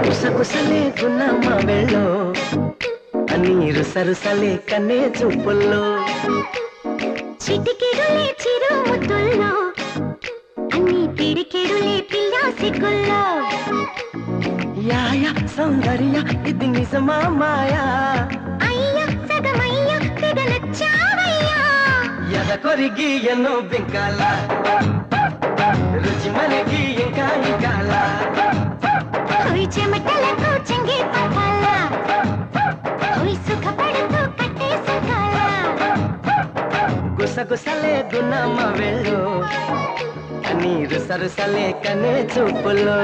కుసకుసలే గున్నమ్మ వెళ్ళో నీరు సరుసలే కన్నే చూపుల్లో చిటికెడులే చిరు ముద్దుల్లో అన్ని పిడికెడులే పిల్ల సిగ్గుల్లో యాయ సౌందర్య ఇది నిజమా మాయా అయ్య సగమయ్య తెగ నచ్చావయ్యా ఎద కొరిగి ఎన్నో బింకాల రుచి మనకి ఇంకా ఇంకాల హోయ్ చెమటలకు చెంగి పట్టాల హోయ్ సుఖపడుతూ కట్టే సుఖాల గుసగుసలే గున్నమ్మ వెళ్ళు నీరు సరుసలే కనే చూపుల్లో